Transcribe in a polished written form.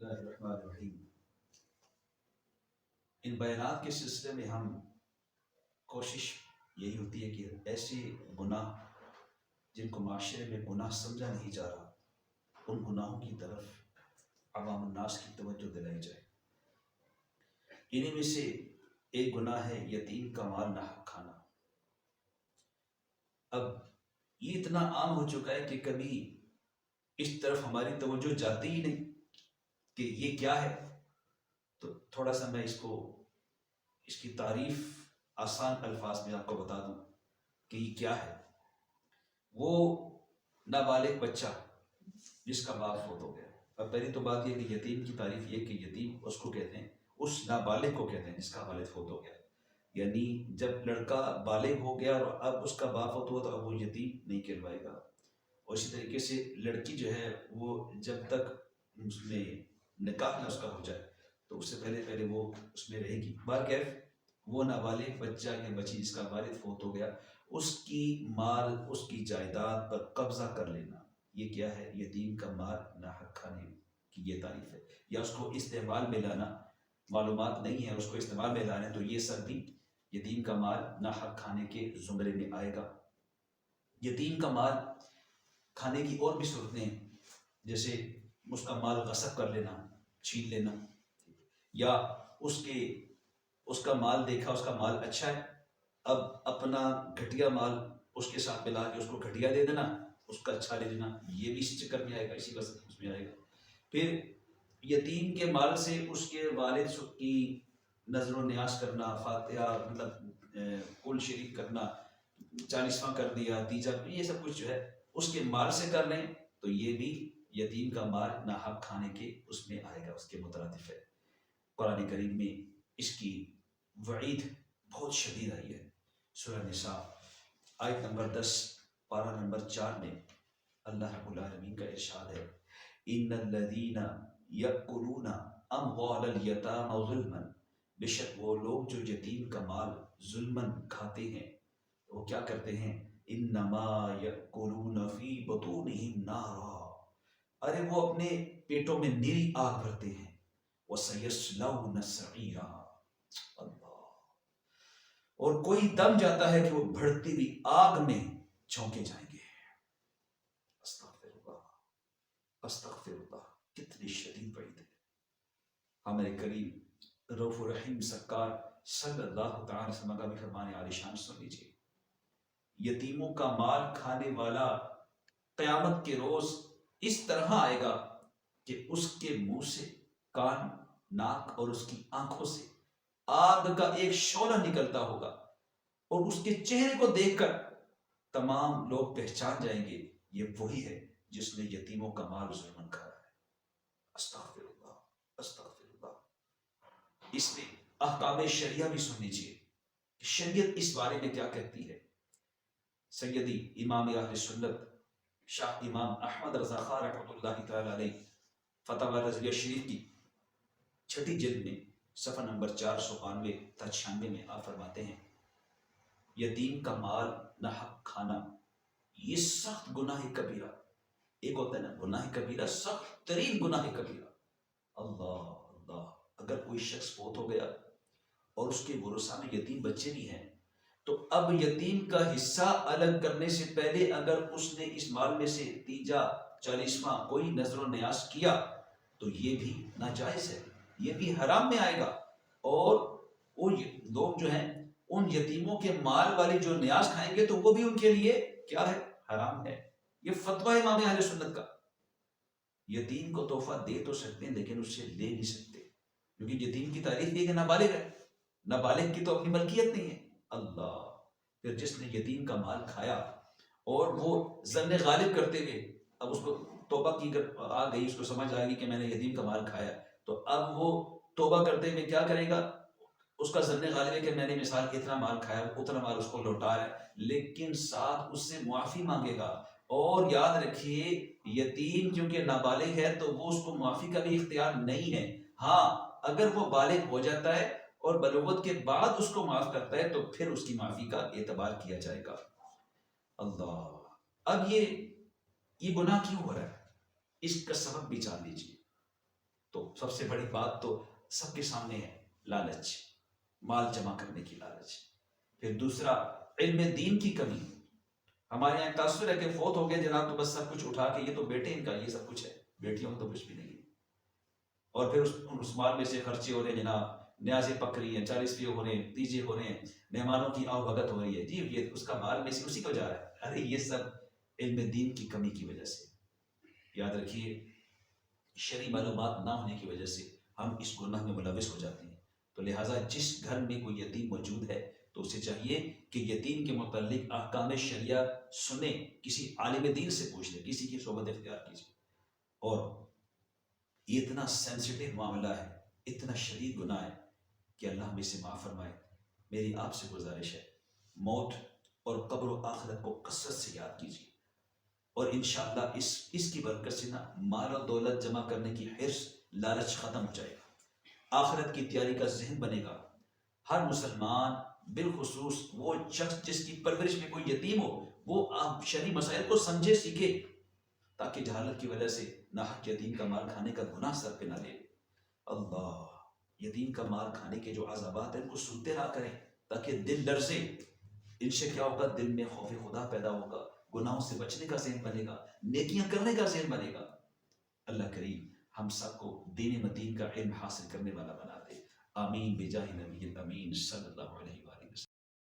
اللہ الرحمن الرحیم۔ ان بیانات کے سلسلے میں ہم کوشش یہی ہوتی ہے کہ ایسے گناہ جن کو معاشرے میں گناہ سمجھا نہیں جا رہا، ان گناہوں کی طرف عوام الناس کی توجہ دلائی جائے۔ انہی میں سے ایک گناہ ہے یتیم کا مال ناحق کھانا۔ اب یہ اتنا عام ہو چکا ہے کہ کبھی اس طرف ہماری توجہ جاتی ہی نہیں کہ یہ کیا ہے۔ تو تھوڑا سا میں اس کی تعریف آسان الفاظ میں آپ کو بتا دوں کہ یہ کیا ہے۔ وہ نابالغ بچہ جس کا باپ فوت ہو گیا۔ اب پہلی تو بات یہ کہ یتیم کی تعریف یہ کہ یتیم اس کو کہتے ہیں، اس نابالغ کو کہتے ہیں جس کا والد فوت ہو گیا۔ یعنی جب لڑکا بالغ ہو گیا اور اب اس کا باپ فوت ہوا تو اب وہ یتیم نہیں کہلوائے گا۔ اور اسی طریقے سے لڑکی جو ہے وہ جب تک اس میں نکاح نہ اس کا ہو جائے تو اس سے پہلے وہ اس میں رہے گی۔ بہرکیف وہ نابالغ بچہ یا بچی جس کا والد فوت ہو گیا، اس کی مال، اس کی جائیداد پر قبضہ کر لینا، یہ کیا ہے؟ یتیم کا مال ناحق کھانے کی یہ تعریف ہے۔ یا اس کو استعمال میں لانا، معلومات نہیں ہے اس کو استعمال میں لانا، تو یہ سب بھی یتیم کا مال ناحق کھانے کے زمرے میں آئے گا۔ یتیم کا مال کھانے کی اور بھی صورتیں ہیں، جیسے اس کا مال غصب کر لینا، چھین لینا، یا اس کا مال دیکھا، اس کا مال اچھا ہے، اب اپنا گھٹیا مال اس کے ساتھ ملا کے اس کو گھٹیا دے دینا، اس کا اچھا لے لینا، یہ بھی اسی چکر میں آئے گا، اسی وقت اس میں آئے گا۔ پھر یتیم کے مال سے اس کے والد کی نظر و نیاز کرنا، فاتحہ مطلب کل شریک کرنا، 40واں کر دیا، تیجا، یہ سب کچھ جو ہے اس کے مال سے کر لیں تو یہ بھی یتیم کا مال ناحق کھانے کے اس میں آئے گا، اس کے مترادف ہے۔ قرآن کریم میں اس کی وعید بہت شدید آئی ہے۔ سورہ نساء آیت نمبر 10 پارہ نمبر 4 میں اللہ رب العالمین کا ارشاد ہے، ان الذین یأکلون اموال الیتامی ظلما، بے شک وہ لوگ جو یتیم کا مال ظلماً کھاتے ہیں، وہ کیا کرتے ہیں؟ انما یأکلون فی بطونہم نارا، ارے وہ اپنے پیٹوں میں نیری آگ بھرتے ہیں، وَسَيَصْلَوْنَ سَعِيرًا، اللہ، اور کوئی دم جاتا ہے کہ وہ بڑھتی ہوئی آگ میں جھونکے جائیں گے۔ استغفر اللہ، استغفر اللہ، کتنی شدید وعید ہے۔ ہمارے کریم رؤوف الرحیم سرکار صلی اللہ تعالی وسلم کا بھی فرمان عالی شان سن لیجیے، یتیموں کا مال کھانے والا قیامت کے روز اس طرح آئے گا کہ اس کے منہ سے، کان، ناک اور اس کی آنکھوں سے آگ کا ایک شعلہ نکلتا ہوگا، اور اس کے چہرے کو دیکھ کر تمام لوگ پہچان جائیں گے یہ وہی ہے جس نے یتیموں کا مال ظلماً کھایا ہے۔ استغفر اللہ، استغفر اللہ۔ اس میں احکام شریعہ بھی سن لیجیے، شریعت اس بارے میں کیا کہتی ہے۔ سیدی امام اہل سنت شاہ امام احمد رضا خان رحمۃ اللہ تعالی علیہ فتاوی رضویہ شریف کی 6 جلد میں صفحہ نمبر 492 تا 96 میں آپ فرماتے ہیں، یتیم کا مال ناحق کھانا یہ سخت گناہ کبیرہ، ایک ہوتا ہے نا گناہ کبیرہ، سخت ترین گناہ کبیرہ۔ اللہ اللہ، اگر کوئی شخص فوت ہو گیا اور اس کے ورثاء میں یتیم بچے بھی ہیں تو اب یتیم کا حصہ الگ کرنے سے پہلے اگر اس نے اس مال میں سے تیجا 40واں کوئی نظر و نیاز کیا تو یہ بھی ناجائز ہے، یہ بھی حرام میں آئے گا، اور وہ لوگ جو ہیں ان یتیموں کے مال والی جو نیاز کھائیں گے تو وہ بھی ان کے لیے کیا ہے؟ حرام ہے۔ یہ فتویٰ امام اہل سنت کا۔ یتیم کو تحفہ دے تو سکتے ہیں لیکن اس سے لے نہیں سکتے، کیونکہ یتیم کی تعریف یہ کہ نابالغ ہے، نابالغ کی تو اپنی ملکیت نہیں ہے۔ اللہ، پھر جس نے یتیم کا مال کھایا اور وہ ظن غالب کرتے ہوئے اب اس کو توبہ کی آ گئی، اس کو سمجھ آ گئی کہ میں نے یتیم کا مال کھایا، تو اب وہ توبہ کرتے ہوئے کیا کرے گا؟ اس کا ظن غالب ہے کہ میں نے مثال اتنا مال کھایا، اتنا مال اس کو لوٹا ہے، لیکن ساتھ اس سے معافی مانگے گا۔ اور یاد رکھیے یتیم کیونکہ نابالغ ہے تو وہ اس کو معافی کا بھی اختیار نہیں ہے۔ ہاں، اگر وہ بالغ ہو جاتا ہے اور بلوغت کے بعد اس کو معاف کرتا ہے تو پھر اس کی معافی کا اعتبار کیا جائے گا۔ اللہ، اب یہ گناہ کیوں ہو رہا ہے؟ اس کا سبب بھی جان لیجیے۔ تو سب سے بڑی بات تو سب کے سامنے ہے، لالچ، مال جمع کرنے کی لالچ۔ پھر دوسرا علم دین کی کمی۔ ہمارے یہاں تاثر ہے کہ فوت ہو گئے جناب تو بس سب کچھ اٹھا کے یہ تو بیٹے ان کا یہ سب کچھ ہے، بیٹیوں تو کچھ بھی نہیں ہے، اور پھر اس مال میں سے خرچے ہو رہے ہیں جناب، نیازیں پک رہی ہیں، 40 ہو رہے ہیں، تیجے ہو رہے ہیں، مہمانوں کی آؤ بھگت ہو رہی ہے، جی یہ اس کا مال میں سے اسی کو جا رہا ہے۔ ارے یہ سب علم دین کی کمی کی وجہ سے۔ یاد رکھیے شرعی معلومات نہ ہونے کی وجہ سے ہم اس گناہ میں ملوث ہو جاتے ہیں۔ تو لہٰذا جس گھر میں کوئی یتیم موجود ہے تو اسے چاہیے کہ یتیم کے متعلق احکام شریعہ سنے، کسی عالم دین سے پوچھ لے، کسی کی صحبت اختیار کیجیے۔ اور یہ اتنا سینسٹیو معاملہ ہے، اتنا شدید گناہ ہے کہ اللہ ہمیں سے معاف فرمائے۔ میری آپ سے گزارش ہے موت اور قبر و آخرت کو کثرت سے یاد کیجیے، اور انشاءاللہ اس کی برکت سے نا مال و دولت جمع کرنے کی حرص، لالچ ختم ہو جائے گا، آخرت کی تیاری کا ذہن بنے گا۔ ہر مسلمان بالخصوص وہ شخص جس کی پرورش میں کوئی یتیم ہو، وہ آپ شرعی مسائل کو سمجھے، سیکھے، تاکہ جہالت کی وجہ سے ناحق یتیم کا مال کھانے کا گناہ سر پہ نہ لے۔ اللہ، یتیم کا مال کھانے کے جو عذابات ہیں ان کو سنتے رہا کریں تاکہ دل ڈر سے، ان سے کیا ہوگا، دل میں خوف خدا پیدا ہوگا، گناہوں سے بچنے کا ذہن بنے گا، نیکیاں کرنے کا ذہن بنے گا۔ اللہ کریم ہم سب کو دین متین کا علم حاصل کرنے والا بنا دے، آمین بجاہ نبی الامین صلی اللہ علیہ وسلم۔